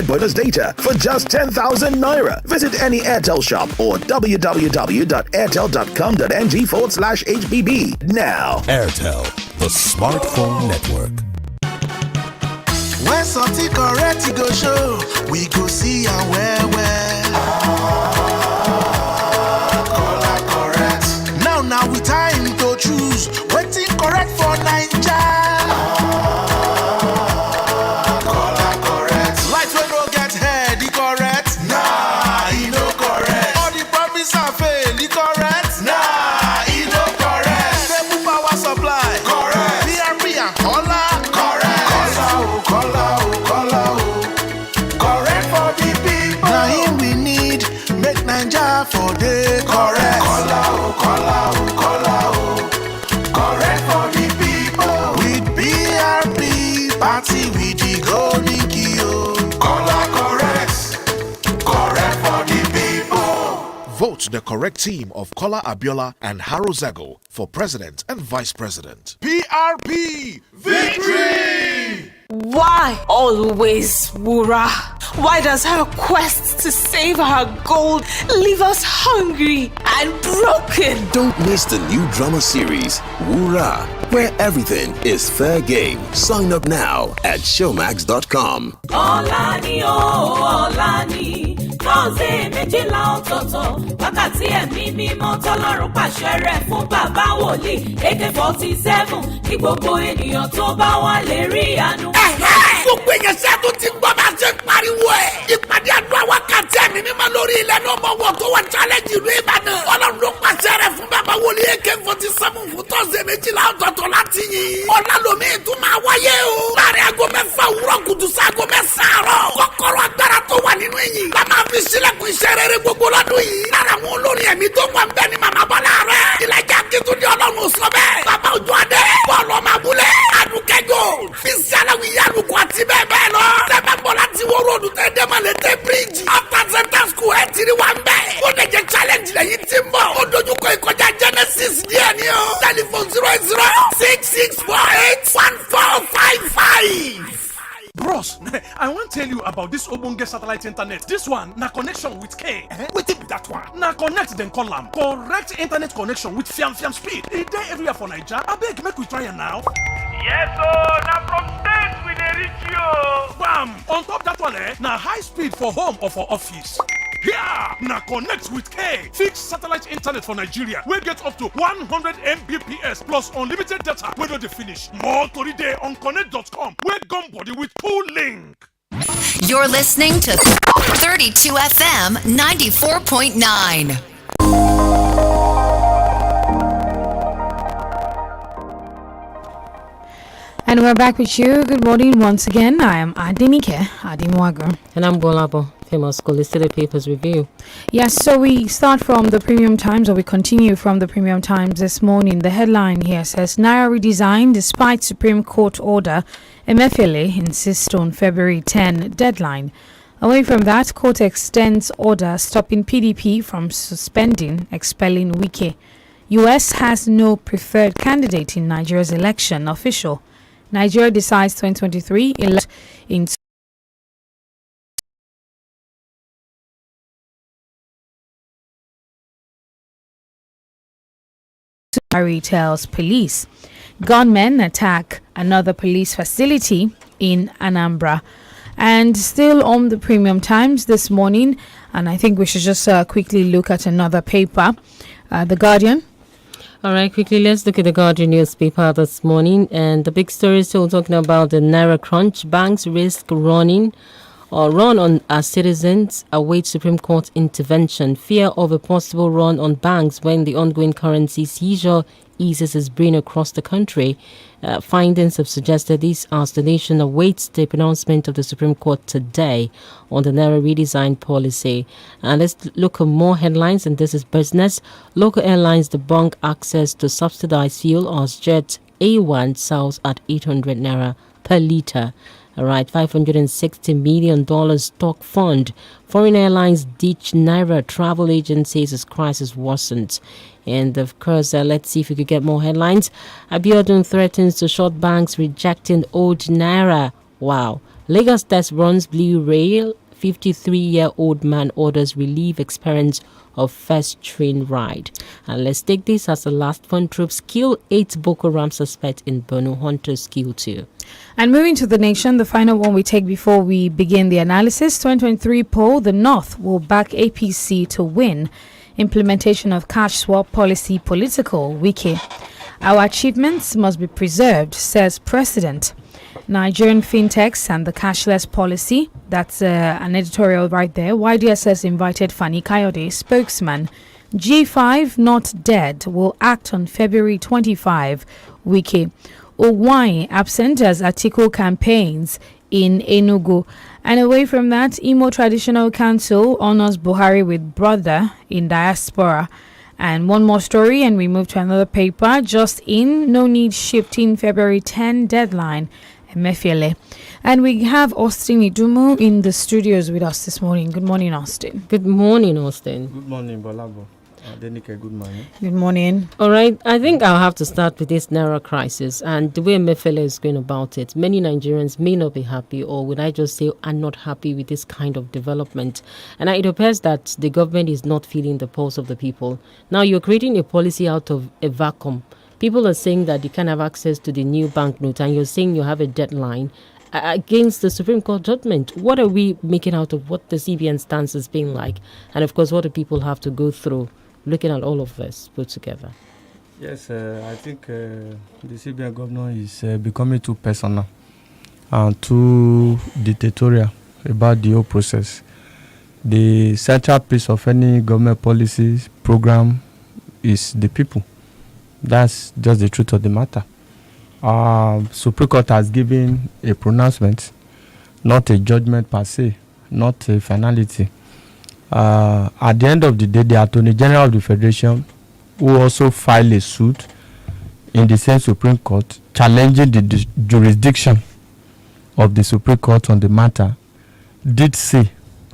gigabyte bonus data for just 10,000 naira. Visit any INT'L shop or www.airtel.com.ng/HBB now. INT'L, the smartphone network. When something correct go show, we go see and well. Color correct. Now we time to choose. Waiting correct for Naija. Color correct. Light when no get head, the correct. Nah, he no correct. All the promise and fail, the correct. Nah, he no correct. Stable power supply, correct. PRP and color, correct. Color. Correct for the people. Now him we need, make Naija for the correct. Color. Correct for the people. With PRP, party with the golden key. Color correct. Correct for the people. Vote the correct team of Kola Abiola and Haro Zago for president and vice president. PRP victory! Why always Wura? Why does her quest to save her gold leave us hungry and broken? Don't miss the new drama series, Wura, where everything is fair game. Sign up now at showmax.com. Olani Olani, tọ́sẹ̀ méjìlá ọ̀tọ̀ọ̀tọ̀, wákàtí ẹ̀mí mímọ́ tọ́lọ́run pàṣẹ rẹ̀ fún bàbá wòlíì AK-47 kí gbogbo ènìyàn tó bá wà lè rí àánú. Gbogbo èèyàn ṣáàtú ti gbọ́ bá ṣe ń pariwo ẹ̀. Ìpàdé àdúrà wákàtí ẹ̀mí mímọ́ lórí ilẹ̀ náà mọ̀ wọ̀ tó wà challenge ìlú Ìbàdàn. Ọlọ́run ló pàṣẹ rẹ̀ fún bàbá wòlíì AK-47 fún tọ́sẹ̀ méjìlá ọ̀tọ̀ọ̀tọ̀ láti yìn. Ọlálòmí tún máa wáyé o. Láàrin aago 6 òwúrọ̀ kùtù sí aago 9 àárọ̀. Kọ́kọ́rọ́ agbára tó wà nínú ìyìn. La máa fi sílẹ̀kùn iṣẹ́ rere gbogbo lọ́dún yìí. Lára àwọn olórin ẹ̀mí tó wà ń bẹ ní Màmá Bọ́lá rẹ̀. Ìlàjà Akíntúndé Ọlọ́run sọ bẹ́ẹ̀. Bàbá Òjó Adé. Bọ́ọ̀lù ọmọ abúlé. Adùkẹ́gò. Bísí Aláwì Yálùkù àti bẹ́ẹ̀ bẹ́ẹ̀ lọ. Sẹ́fẹ̀ bọ̀ láti wo ròdù tẹ́ Dẹ́mọ̀lẹ́tẹ̀ bíríjì. After Center School ẹ̀ tiri wà ń bẹ̀. Ó lè jẹ́ challenge lẹ́yìn tí ń bọ̀. Ó dojúkọ ìkọjá Genesis díẹ̀ ni o. Telephone 080-6648-1455. Bros, I want to tell you about this Obonge satellite internet. This one, na connection with K. Wetin be that one? Na connect dem call am. Correct internet connection with fiam speed. E dey everywhere for Naija. Abeg, make we try am now. Yes, na from states we dey reach you. Bam! On top that one, na high speed for home or for office. Yeah, na connect with K. Fixed satellite internet for Nigeria. We get up to 100 Mbps plus unlimited data. We no dey finish. More tori dey on connect.com. We gum body with full link. You're listening to 32 FM 94.9. And we're back with you. Good morning once again. I am Adenike, Ademuwagun. And I'm Gbolabo, famous Scholastic Papers Review. Yes, so we start from the Premium Times, or we continue from the Premium Times this morning. The headline here says, Naira redesign despite Supreme Court order. Emefiele insists on February 10 deadline. Away from that, court extends order stopping PDP from suspending, expelling Wike. US has no preferred candidate in Nigeria's election. Official. Nigeria decides 2023 in tells police. Gunmen attack another police facility in Anambra. And still on the Premium Times this morning, and I think we should just quickly look at another paper, The Guardian. All right, quickly, let's look at the Guardian newspaper this morning. And the big story is still talking about the Naira crunch. Banks risk run on as citizens await Supreme Court intervention. Fear of a possible run on banks when the ongoing currency seizure eases its brain across the country. Findings have suggested this as the nation awaits the pronouncement of the Supreme Court today on the Naira redesign policy. And let's look at more headlines, and this is business. Local airlines debunk access to subsidized fuel as Jet A1 sells at 800 Naira per litre. All right, $560 million stock fund. Foreign airlines ditch Naira travel agencies as crisis worsens. And of course, let's see if we could get more headlines. Abiodun threatens to short banks rejecting old Naira. Wow. Lagos test runs blue rail. 53-year-old man orders relief experience of first train ride. And let's take this as the last one. Troops kill 8 Boko Haram suspects in Borno. Hunters kill 2. And moving to the nation, the final one we take before we begin the analysis. 2023 poll, the North will back APC to win. Implementation of cash swap policy political. Wiki. Our achievements must be preserved, says President. Nigerian fintechs and the cashless policy. That's an editorial right there. YDSS invited Fani Kayode, spokesman. G5 not dead will act on February 25. Wiki. Owai absent as Atiku campaigns in Enugu. And away from that, Imo Traditional Council honors Buhari with brother in diaspora. And one more story and we move to another paper. Just in, no need shifting February 10 deadline. Emefiele. And we have Austin Idumu in the studios with us this morning. Good morning, Austin. Good morning, Austin. Good morning, Gbolabo. Adenike, good morning. Good morning. All right, I think I'll have to start with this Naira crisis and the way Emefiele is going about it. Many Nigerians may not be happy, or would I just say are not happy with this kind of development. And it appears that the government is not feeling the pulse of the people. Now you're creating a policy out of a vacuum. People are saying that you can't have access to the new banknote, and you're saying you have a deadline against the Supreme Court judgment. What are we making out of what the CBN stance has been like? And of course, what do people have to go through looking at all of this put together? Yes, I think the CBN governor is becoming too personal and too dictatorial about the whole process. The central piece of any government policy program is the people. That's just the truth of the matter. Supreme Court has given a pronouncement, not a judgment per se, not a finality. At the end of the day, the Attorney General of the Federation, who also filed a suit in the same Supreme Court, challenging the jurisdiction of the Supreme Court on the matter, did say,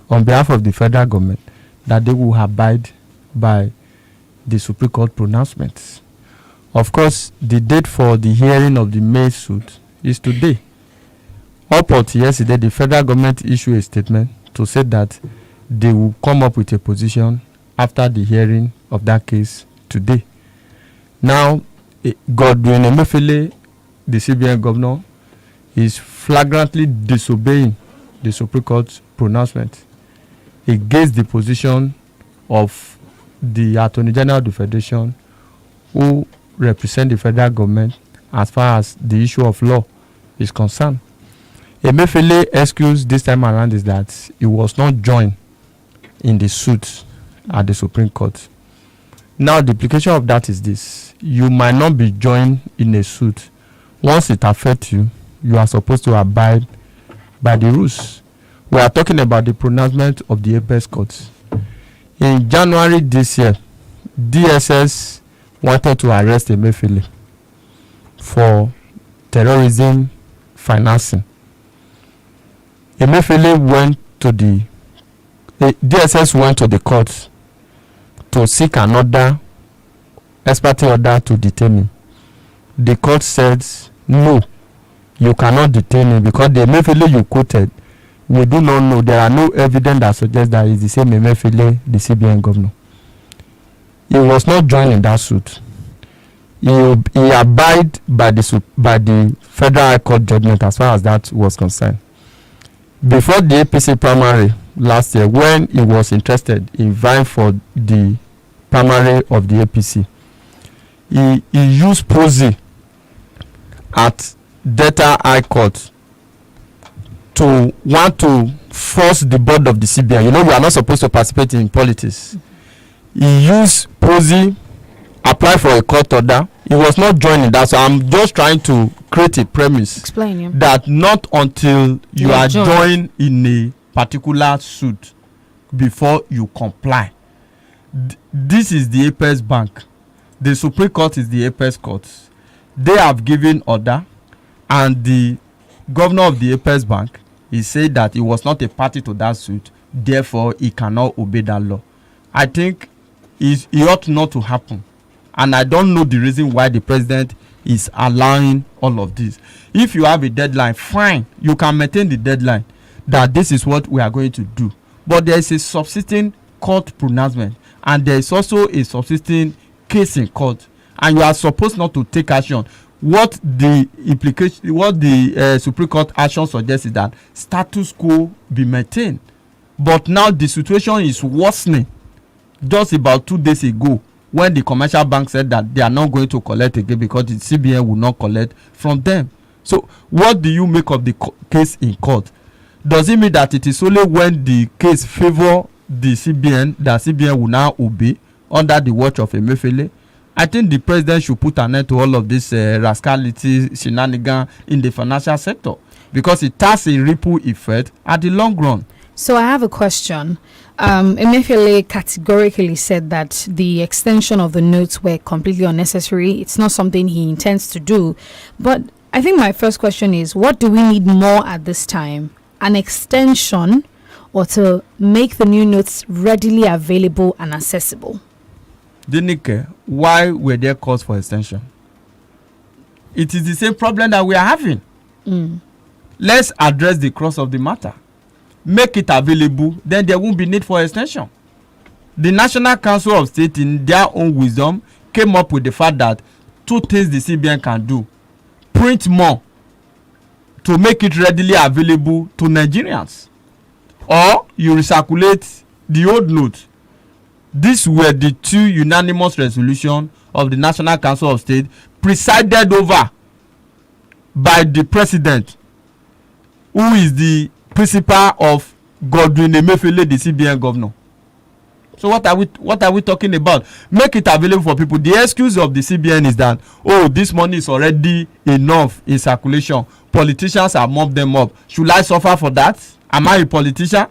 on behalf of the federal government, that they will abide by the Supreme Court pronouncements. Of course, the date for the hearing of the May suit is today. Up until yesterday, the federal government issued a statement to say that they will come up with a position after the hearing of that case today. Now, Godwin Emefiele, the CBN governor, is flagrantly disobeying the Supreme Court pronouncement against the position of the Attorney General of the Federation, who represent the federal government as far as the issue of law is concerned. Emefiele's excuse this time around is that he was not joined in the suit at the Supreme Court. Now, the implication of that is this: you might not be joined in a suit. Once it affects you, you are supposed to abide by the rules. We are talking about the pronouncement of the apex court. In January this year, DSS wanted to arrest Emefiele for terrorism financing. Emefiele went to the DSS went to the court to seek another expert order to detain him. The court said, no, you cannot detain him because the Emefiele you quoted, we do not know. There are no evidence that suggests that it's the same Emefiele, the CBN governor. He was not joined in that suit. He abide by the Federal High Court judgment as far as that was concerned. Before the APC primary last year, when he was interested in vying for the primary of the APC, he used prosy at Delta High Court to want to force the board of the CBN. You know, we are not supposed to participate in politics. He used prosy, apply for a court order. He was not joining that, so I'm just trying to create a premise. Explain you. That not until you are joined in a particular suit before you comply. This is the apex bank. The Supreme Court is the apex court. They have given order, and the governor of the apex bank, he said that he was not a party to that suit, therefore he cannot obey that law. I think it ought not to happen, and I don't know the reason why the president is allowing all of this. If you have a deadline, fine, you can maintain the deadline that this is what we are going to do. But there is a subsisting court pronouncement, and there is also a subsisting case in court, and you are supposed not to take action. What the implication, what the Supreme Court action suggests is that status quo be maintained. But now the situation is worsening. Just about 2 days ago, when the commercial bank said that they are not going to collect again because the CBN will not collect from them. So what do you make of the case in court? Does it mean that it is only when the case favor the CBN that CBN will now obey under the watch of Emefiele? I think the president should put an end to all of this rascality, shenanigan in the financial sector, because it has a ripple effect at the long run. So I have a question. Emefiele categorically said that the extension of the notes were completely unnecessary. It's not something he intends to do. But I think my first question is, what do we need more at this time? An extension, or to make the new notes readily available and accessible? Adenike, why were there calls for extension? It is the same problem that we are having. Let's address the crux of the matter. Make it available, then there won't be need for extension. The National Council of State, in their own wisdom, came up with the fact that 2 things the CBN can do: print more to make it readily available to Nigerians, or you recirculate the old note. These were the 2 unanimous resolutions of the National Council of State, presided over by the president, who is the principal of Godwin Emefiele, the CBN governor. So what are we talking about? Make it available for people. The excuse of the CBN is that, oh, this money is already enough in circulation. Politicians have mopped them up. Should I suffer for that? Am I a politician?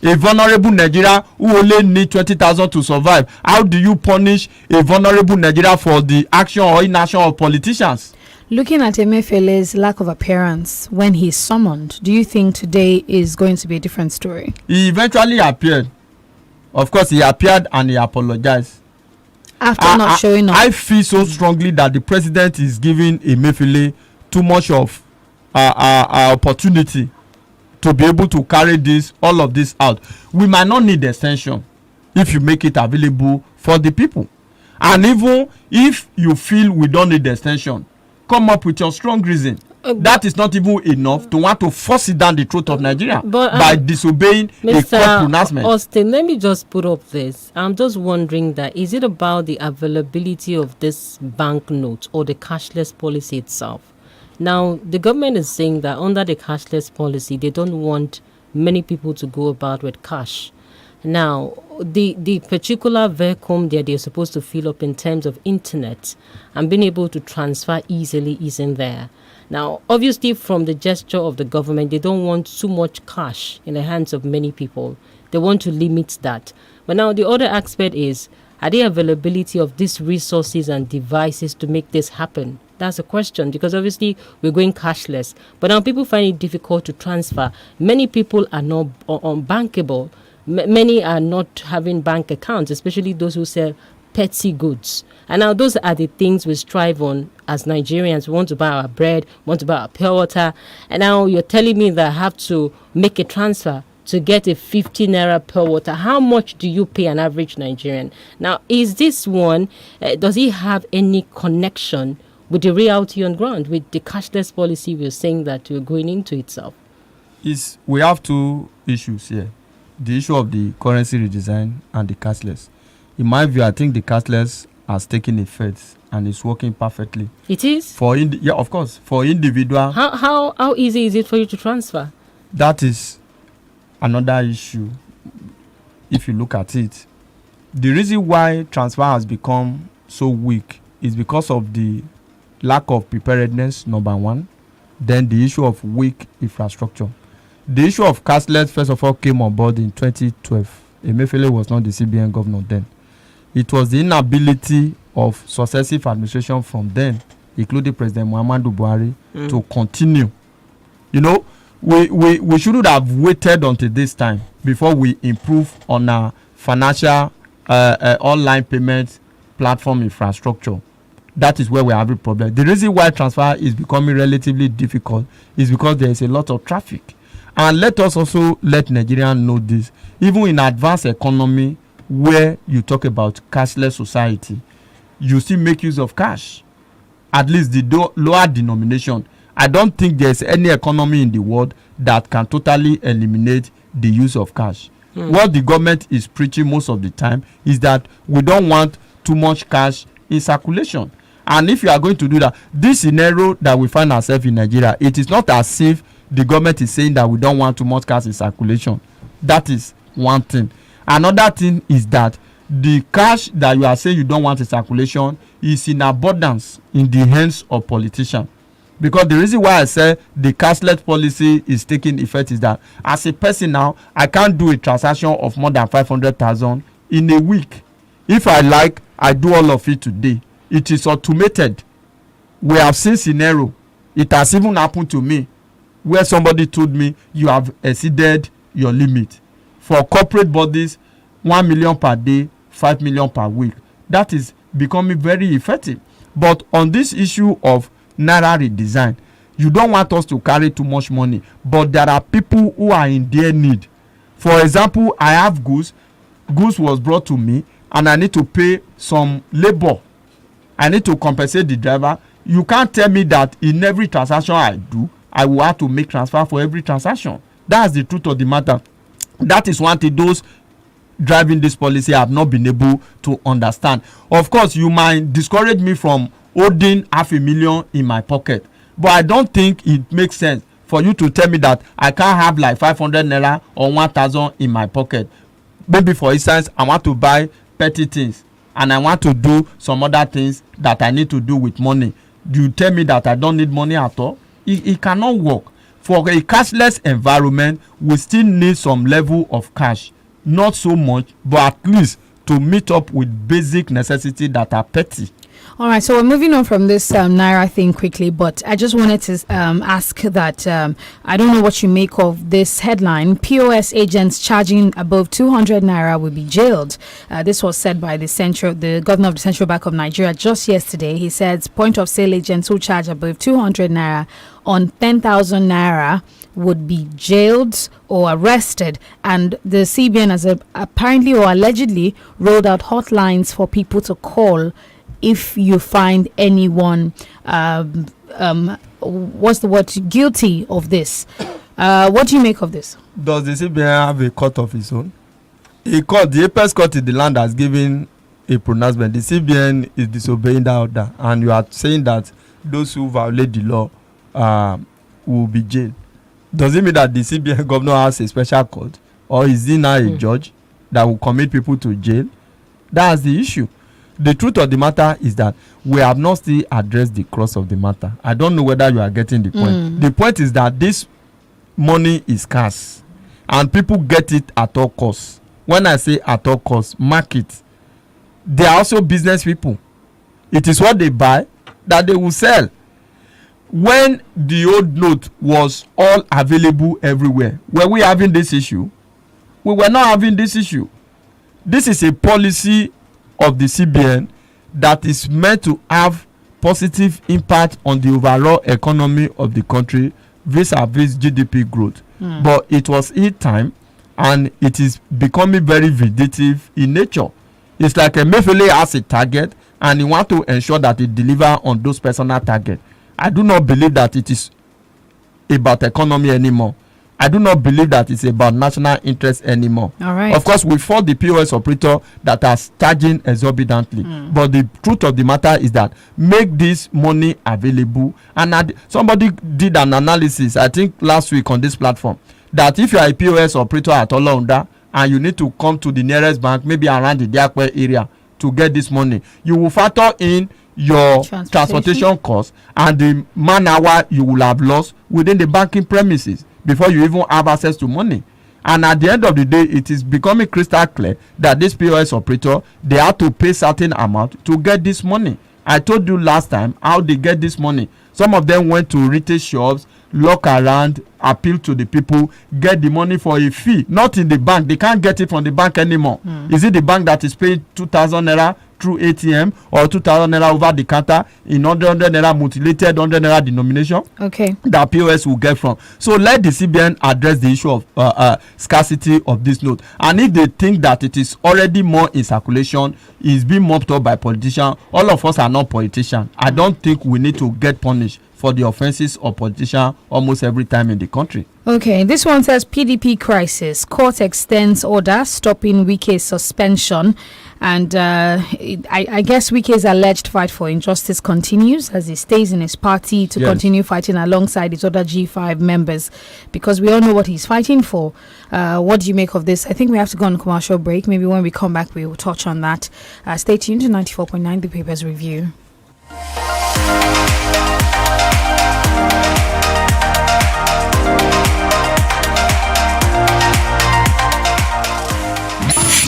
A vulnerable Nigeria who only need 20,000 to survive. How do you punish a vulnerable Nigeria for the action or inaction of politicians? Looking at Emefiele's lack of appearance when he's summoned, do you think today is going to be a different story? He eventually appeared. Of course, he appeared and he apologized. After not showing up. I feel so strongly that the president is giving Emefiele too much of opportunity to be able to carry all of this out. We might not need extension if you make it available for the people. And even if you feel we don't need extension, come up with your strong reason. That is not even enough to want to force it down the throat of Nigeria by disobeying a court pronouncement. Austin, let me just put up this. I'm just wondering that, is it about the availability of this banknote or the cashless policy itself? Now, the government is saying that under the cashless policy, they don't want many people to go about with cash. Now, the particular vacuum that they're supposed to fill up in terms of internet and being able to transfer easily isn't there. Now, obviously, from the gesture of the government, they don't want too much cash in the hands of many people. They want to limit that. But now the other aspect is, are there availability of these resources and devices to make this happen? That's a question, because obviously we're going cashless. But now people find it difficult to transfer. Many people are not unbankable. Many are not having bank accounts, especially those who sell petty goods. And now those are the things we strive on as Nigerians. We want to buy our bread, want to buy our pure water. And now you're telling me that I have to make a transfer to get a 50 naira pure water. How much do you pay an average Nigerian? Now, is this one, does it have any connection with the reality on ground, with the cashless policy we're saying that we're going into itself? We have 2 issues here. The issue of the currency redesign and the cashless. In my view, I think the cashless has taken effect and is working perfectly. It is? Yeah, of course. For individual. How easy is it for you to transfer? That is another issue. If you look at it, the reason why transfer has become so weak is because of the lack of preparedness, number one. Then the issue of weak infrastructure. The issue of cashless, first of all, came on board in 2012. Emefiele was not the CBN governor then. It was the inability of successive administration from then, including President Muhammadu Buhari, to continue. You know, we shouldn't have waited until this time before we improve on our financial online payment platform infrastructure. That is where we're having a problem. The reason why transfer is becoming relatively difficult is because there is a lot of traffic. And let us also let Nigerians know this. Even in advanced economy, where you talk about cashless society, you still make use of cash. At least the lower denomination. I don't think there's any economy in the world that can totally eliminate the use of cash. What the government is preaching most of the time is that we don't want too much cash in circulation. And if you are going to do that, this scenario that we find ourselves in Nigeria, it is not as if the government is saying that we don't want too much cash in circulation. That is one thing. Another thing is that the cash that you are saying you don't want in circulation is in abundance in the hands of politicians. Because the reason why I say the cashless policy is taking effect is that as a person now, I can't do a transaction of more than 500,000 in a week. If I like, I do all of it today. It is automated. We have seen scenario. It has even happened to me where somebody told me you have exceeded your limit. For corporate bodies, 1 million per day, 5 million per week. That is becoming very effective. But on this issue of Naira redesign, you don't want us to carry too much money. But there are people who are in their need. For example, I have goods. Goods was brought to me and I need to pay some labor. I need to compensate the driver. You can't tell me that in every transaction I do, I will have to make transfer for every transaction. That's the truth of the matter. That is one thing those driving this policy have not been able to understand. Of course, you might discourage me from holding 500,000 in my pocket, but I don't think it makes sense for you to tell me that I can't have like 500 naira or 1,000 in my pocket. Maybe for instance, I want to buy petty things and I want to do some other things that I need to do with money. You tell me that I don't need money at all? It cannot work. For a cashless environment, we still need some level of cash. Not so much, but at least to meet up with basic necessities that are petty. All right, so we're moving on from this Naira thing quickly, but I just wanted to ask that I don't know what you make of this headline. POS agents charging above 200 Naira will be jailed. This was said by the governor of the Central Bank of Nigeria just yesterday. He said point of sale agents who charge above 200 Naira on 10,000 Naira would be jailed or arrested, and the CBN has apparently or allegedly rolled out hotlines for people to call if you find anyone guilty of this. What do you make of this? Does the CBN have a court of its own? The apex court in the land has given a pronouncement. The CBN is disobeying that order, and you are saying that those who violate the law will be jailed. Does it mean that the CBN governor has a special court, or is he now a judge that will commit people to jail? That's the issue. The truth of the matter is that we have not still addressed the crux of the matter. I don't know whether you are getting the point. The point is that this money is scarce and people get it at all costs. When I say at all costs, market. They are also business people. It is what they buy that they will sell. When the old note was all available everywhere, were we having this issue? We were not having this issue. This is a policy of the CBN that is meant to have positive impact on the overall economy of the country vis-a-vis GDP growth. But it was in time and it is becoming very vindictive in nature. It's like a Mefele has a target and he wants to ensure that it delivers on those personal targets. I do not believe that it is about economy anymore. I do not believe that it's about national interest anymore. All right. Of course, we fought the POS operator that are charging exorbitantly. But the truth of the matter is that make this money available. And somebody did an analysis, I think last week on this platform, that if you are a POS operator at Olaunda and you need to come to the nearest bank, maybe around the Diakwe area, to get this money, you will factor in your transportation costs and the man hour you will have lost within the banking premises before you even have access to money. And at the end of the day, it is becoming crystal clear that this POS operator, they have to pay certain amount to get this money. I told you last time how they get this money. Some of them went to retail shops, look around, appeal to the people, get the money for a fee, not in the bank. They can't get it from the bank anymore. Is it the bank that is paying 2,000 naira through ATM or 2,000 naira over the counter in 100 naira mutilated 100 naira denomination. Okay. That POS will get from. So let the CBN address the issue of scarcity of this note. And if they think that it is already more in circulation, is being mopped up by politicians, all of us are not politicians. I don't think we need to get punished for the offenses of politicians almost every time in the country. Okay, this one says PDP crisis. Court extends order stopping Wike's suspension. And I guess Wike's alleged fight for injustice continues as he stays in his party to continue fighting alongside his other G5 members, because we all know what he's fighting for. What do you make of this? I think we have to go on a commercial break. Maybe when we come back, we will touch on that. Stay tuned to 94.9 The Papers Review.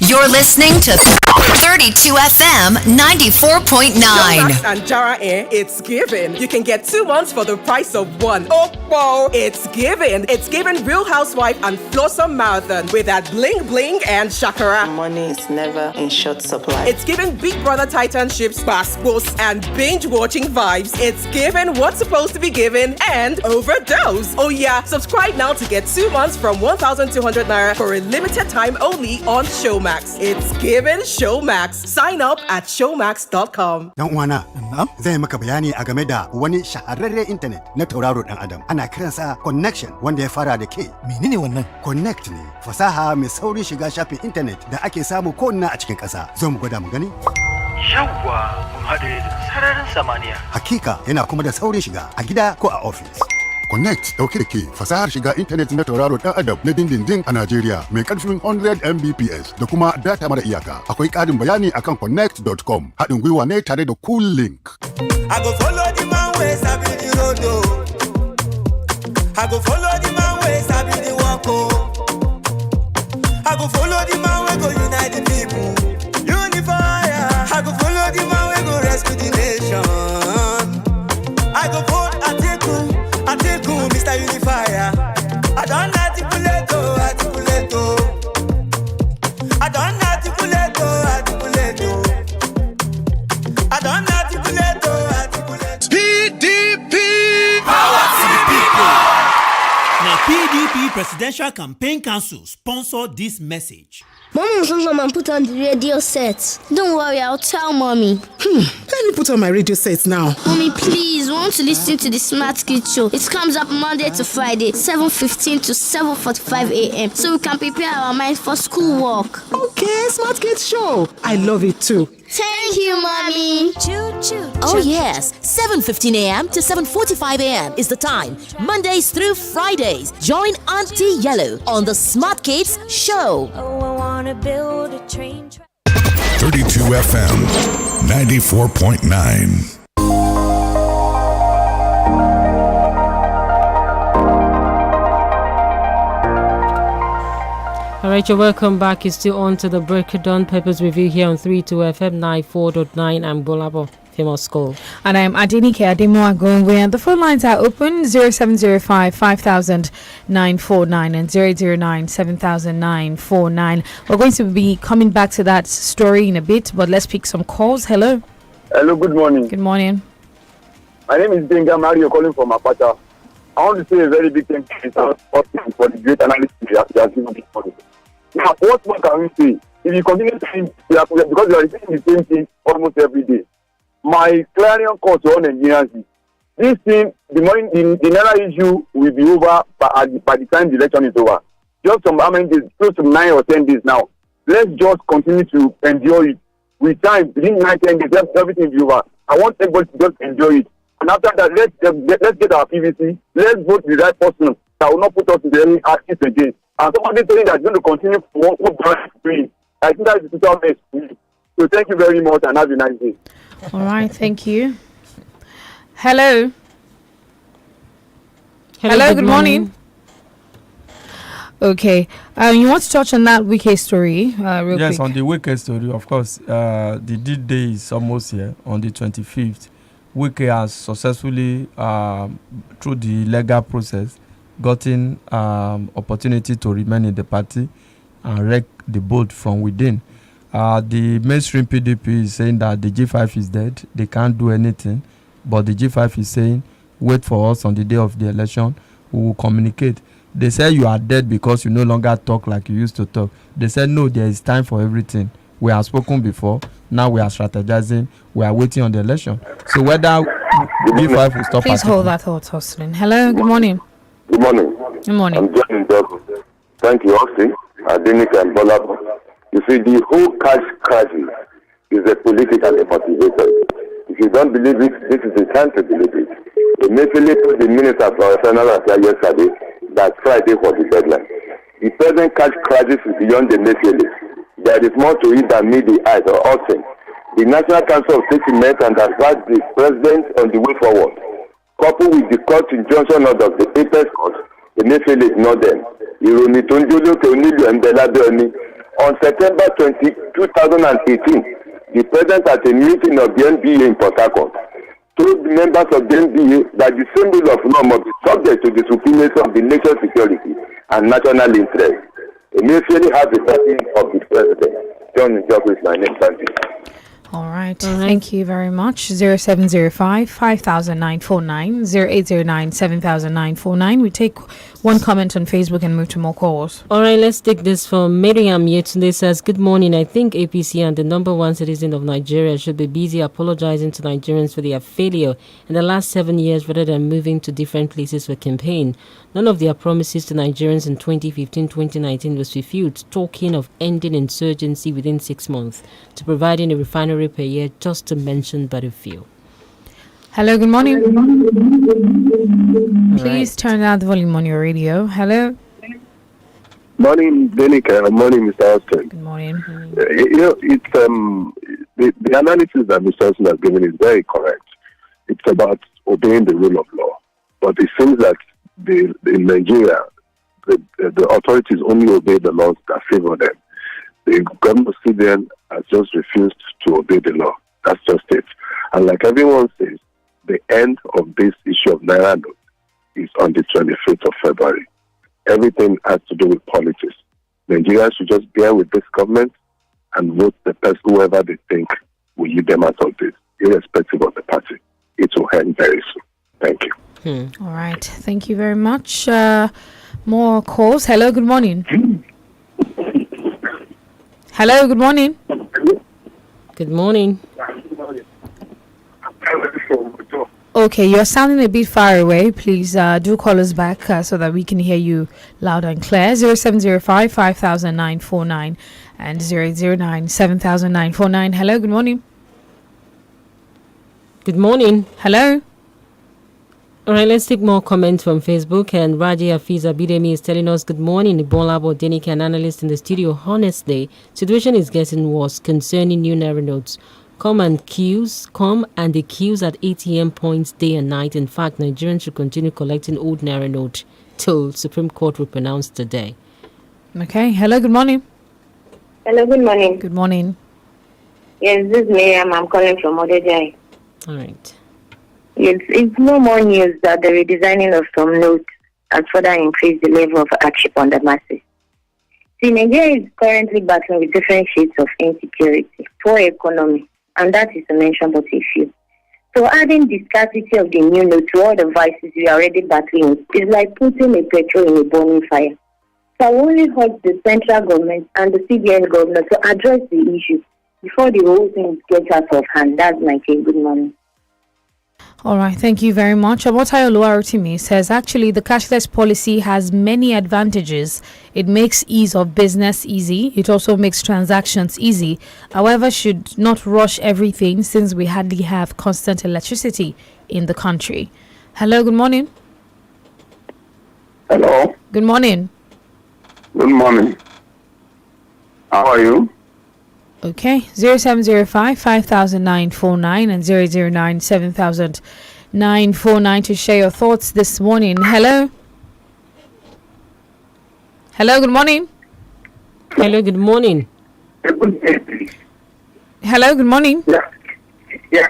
You're listening to 32 FM 94.9. Showmax and Jara Air, it's given. You can get 2 months for the price of one. Oh, whoa, it's given. It's given Real Housewife and Flossom Marathon with that bling bling and shakara. Money is never in short supply. It's given Big Brother Titanships, passports, and binge watching vibes. It's given what's supposed to be given and overdose. Oh yeah, subscribe now to get 2 months from 1,200 naira for a limited time only on Showmax. It's given Showmax. Sign up at showmax.com. Dan uwana, zai maka bayani a game da wani shahararren internet na tauraro dan Adam. Ana kiransa Connection wanda ya fara da K. Menene wannan? Connect ne, fasaha mai saurin shiga shafin internet da ake samu ko'ina a cikin ƙasa. Zo mu gwada mu gani. Yawwa, mun haɗe da sararin samaniya. Hakika yana kuma da saurin shiga a gida ko a office. Connect dauke da ke fasahar shiga intanet na tauraro dan Adam na dindindin a Najeriya mai karfin 100 Mbps da kuma data mara iyaka. Akwai ƙarin bayani akan connect.com. Haɗin gwiwa ne tare da Cool Link. I go follow the man way sabi the road oh. I go follow the man way sabi the walk oh. I go follow the man way go unite the people. Unify. I go follow the man way go rescue the nation. I go vote Atiku, Mr. Unifier. I don't articulate, articulate. I don't articulate, articulate. I don't articulate, articulate. PDP! Power to the people! Now, PDP Presidential Campaign Council sponsored this message. Mommy will come and put on the radio set. Don't worry, I'll tell Mommy. Let me put on my radio set now. Mommy, please, we want to listen to the Smart Kids Show. It comes up Monday to Friday, 7:15 to 7:45 a.m. So we can prepare our minds for school work. Okay, Smart Kids Show. I love it too. Thank you, Mommy. Oh yes, 7:15 a.m. to 7:45 a.m. is the time. Mondays through Fridays. Join Auntie Yellow on the Smart Kids Show. Oh, I wanna build a train track. 32 FM 94.9. All right, you're welcome back. You're still on to the Breakdown Papers Review here on 32 FM 94.9. I'm Gbolabo, famous school. And I'm Adenike Ademuwagun. Where the phone lines are open 0705 5949 and 009 7949. We're going to be coming back to that story in a bit, but let's pick some calls. Hello. Hello, good morning. Good morning. My name is Benga Mario calling from Apata. I want to say a very big thank you for the great analysis you have given this morning. Now, what more can we say? If you continue saying, because you are saying the same thing almost every day. My clarion call to all Nigerians is, this thing, the Naira issue will be over by the time the election is over. Just some, days, close to 9 or 10 days now. Let's just continue to enjoy it. With time, within 9, 10 days, everything will be over. I want everybody to just enjoy it. And after that, let's get our PVC. Let's vote the right person that will not put us in any artist again. And somebody saying that is going to continue for what Brian is doing. I think that is the total mess. So thank you very much and have a nice day. All right, thank you. Hello. Hello, good morning. Okay, you want to touch on that Wike story real quick? Yes, on the Wike story, of course, the D-Day is almost here on the 25th. Wike has successfully, through the legal process, gotten opportunity to remain in the party and wreck the boat from within. The mainstream PDP is saying that the G5 is dead. They can't do anything. But the G5 is saying, wait for us on the day of the election. We will communicate. They say you are dead because you no longer talk like you used to talk. They said, no, there is time for everything. We have spoken before. Now we are strategizing. We are waiting on the election. So whether G5 will stop. Please hold that thought, Hussein. Hello, good morning. Good morning. Good morning. I'm John in Dublin. Thank you, Austin, Adenike and Gbolabo. You see, the whole cash crisis is a politically motivated. If you don't believe it, this is the time to believe it. Immediately told the minister for external affairs yesterday that Friday was the deadline. The present cash crisis is beyond the Emefiele. There is more to it than meet the eyes or Austin. The National Council of State met and advised the president on the way forward. Coupled with the court injunction order of the Apex Court, Emefiele ignored them. On September 20, 2018, the president at a meeting of the NBA in Port Harcourt told the members of the NBA that the same rule of law must be subject to the supremacy of the nation's security and national interest. Emefiele has the backing of the president. John Njoku is my name. Thank you. All right. Thank you very much. 0705 5949 0809 7949. We take one comment on Facebook and move to more calls. All right, let's take this from Miriam Yetunde. Says, good morning. I think APC and the number one citizen of Nigeria should be busy apologizing to Nigerians for their failure in the last 7 years rather than moving to different places for campaign. None of their promises to Nigerians in 2015-2019 was fulfilled, talking of ending insurgency within 6 months to providing a refinery per year, just to mention but a few. Hello, good morning. Please turn down the volume on your radio. Hello. Morning, Adenike. Morning, Mr. Austin. Good morning. It's the analysis that Mr. Austin has given is very correct. It's about obeying the rule of law, but it seems that in Nigeria, the authorities only obey the laws that favor them. The government of CBN has just refused to obey the law. That's just it. And like everyone says, the end of this issue of Naira note is on the 25th of February. Everything has to do with politics. Nigerians should just bear with this government and vote the person, whoever they think will lead them out of this, irrespective of the party. It will end very soon. Thank you. All right. Thank you very much. More calls. Hello, good morning. Hello, good morning. Good morning. Okay, you're sounding a bit far away. Please do call us back so that we can hear you loud and clear. 0705 5949 and 0809 7949. Hello, good morning. Good morning. Hello. All right, let's take more comments from Facebook. And Raji Afiza Bidemi is telling us, good morning, Gbolabo, Adenike, an analyst in the studio. Honestly, situation is getting worse concerning new Naira notes. Come and the queues at ATM points day and night. In fact, Nigerians should continue collecting old Naira note till Supreme Court will pronounce today. Okay, hello, good morning. Hello, good morning. Good morning. Yes, this is Miriam. I'm calling from Odejai. All right. It's no more news that the redesigning of some notes has further increased the level of hardship on the masses. See, Nigeria is currently battling with different shades of insecurity, poor economy, and that is to mention but a few. So adding the scarcity of the new note to all the vices we are already battling is like putting a petrol in a burning fire. So I only urge the central government and the CBN governor to address the issue before the whole thing gets out of hand. That's my take. Good morning. All right, thank you very much. Abotayo Oluwarotimi says, actually, the cashless policy has many advantages. It makes ease of business easy. It also makes transactions easy. However, should not rush everything since we hardly have constant electricity in the country. Hello, good morning. Hello. Good morning. Good morning. How are you? Okay, 0705 5949 and 009 7949 to share your thoughts this morning. Hello. Hello, good morning. Hello, good morning. Hello, good morning. Yeah.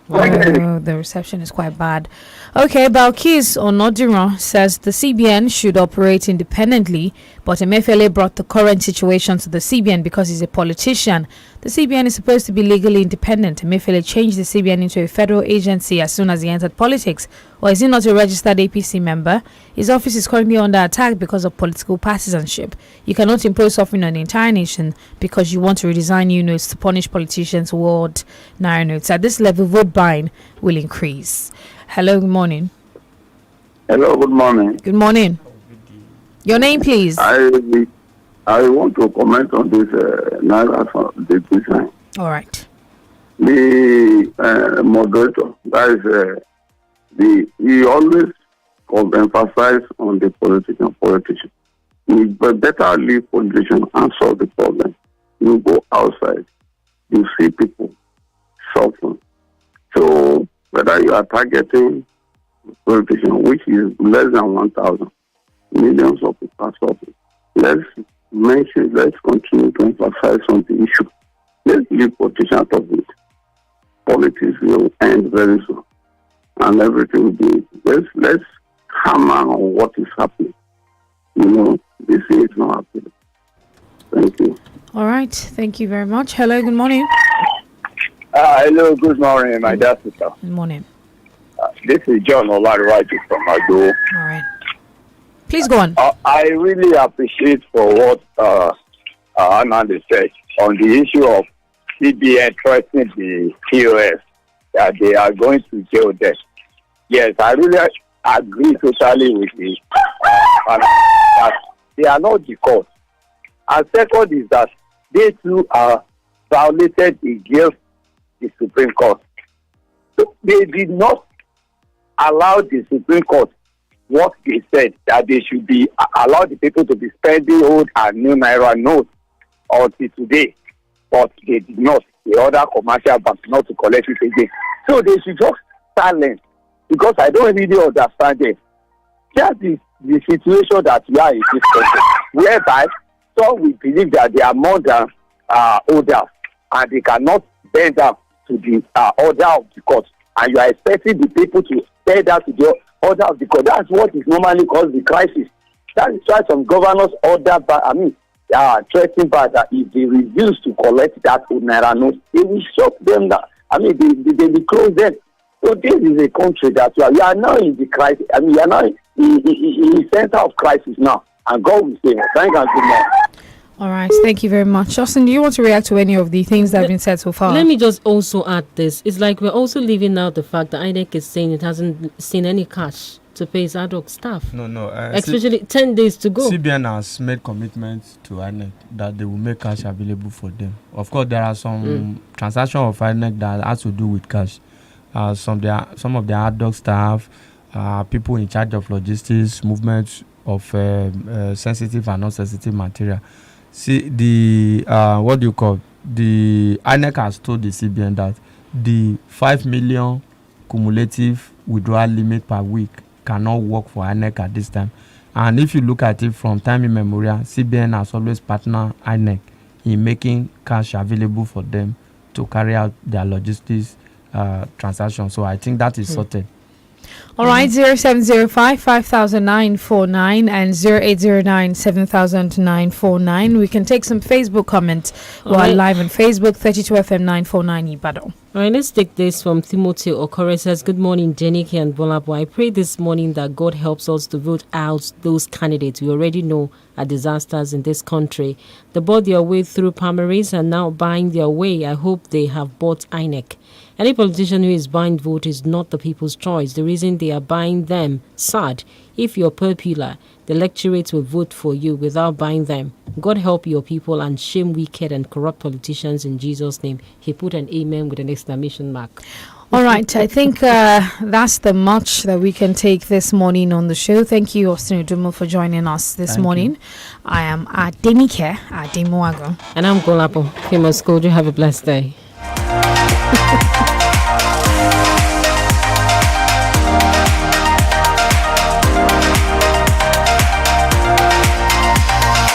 Oh, the reception is quite bad. Okay, Balkis Onodiran says the CBN should operate independently But Emefiele brought the current situation to the CBN because he's a politician. The CBN is supposed to be legally independent. Emefiele changed the CBN into a federal agency as soon as he entered politics. Or is he not a registered APC member? His office is currently under attack because of political partisanship. You cannot impose suffering on the entire nation because you want to redesign new notes to punish politicians who award naira notes. At this level, vote buying will increase. Hello, good morning. Hello, good morning. Good morning. Your name, please. I want to comment on this naira for the design. All right. The moderator, that is, he always emphasize on the politician. You better leave politician and solve the problem. You go outside, you see people suffering. So whether you are targeting politician, which is less than 1,000, millions of people are suffering. Let's continue to emphasize on the issue. Let's leave politicians out of it. Politics will end very soon, and everything will be. Let's hammer on what is happening. This is not happening. Thank you. All right. Thank you very much. Hello. Good morning. Hello. Good morning, my dear sister. Good morning. This is John Olariwaju from Ado. All right. Please go on. I really appreciate for what Anand said on the issue of CBN threatening the POS that they are going to jail them. Yes, I really agree totally with it. That they are not the cause. And second is that they too are violated against the Supreme Court. So they did not allow the Supreme Court what they said, that they should be allow the people to be spending old and new naira notes until today, but they did not. The other commercial banks not to collect it again. So they should just silence, because I don't really understand it. Just the situation that we are in this country, whereby some will believe that they are more than others, and they cannot bend down to the order of the court, and you are expecting the people to bend down to the order of the court. That's what is normally caused the crisis. That is why some governors threatening by that if they refuse to collect that naira note, they will shut them down. They will close them. So this is a country that we are now in the crisis. We are now in the center of crisis now, and God will save us. Thank you, good morning. All right, thank you very much. Justin, do you want to react to any of the things that have been said so far? Let me just also add this. It's like we're also leaving out the fact that Adenike is saying it hasn't seen any cash to pay its ad hoc staff. No. Especially 10 days to go. CBN has made commitments to INEC that they will make cash available for them. Of course, there are some transactions of INEC that has to do with cash. Some of the ad hoc staff, people in charge of logistics, movement of sensitive and non-sensitive material. See, the INEC has told the CBN that the 5 million cumulative withdrawal limit per week cannot work for INEC at this time. And if you look at it from time immemorial, CBN has always partnered INEC in making cash available for them to carry out their logistics transactions. So I think that is sorted. All right, 0705 500949 and 0809 70949. We can take some Facebook comments while live on Facebook, 32FM 949 Ibadan. All right, let's take this from Timothy Okore. Says, good morning, Adenike and Gbolabo. I pray this morning that God helps us to vote out those candidates we already know are disasters in this country. They bought their way through primaries and now buying their way. I hope they have bought INEC. Any politician who is buying vote is not the people's choice. The reason they are buying them, sad. If you're popular, the electorate will vote for you without buying them. God help your people and shame wicked and corrupt politicians in Jesus' name. He put an amen with an exclamation mark. All right, I think that's the much that we can take this morning on the show. Thank you, Austin Udumo, for joining us this morning. I am Adenike Ademuwagun. And I'm Gbolabo. Famous School. You have a blessed day.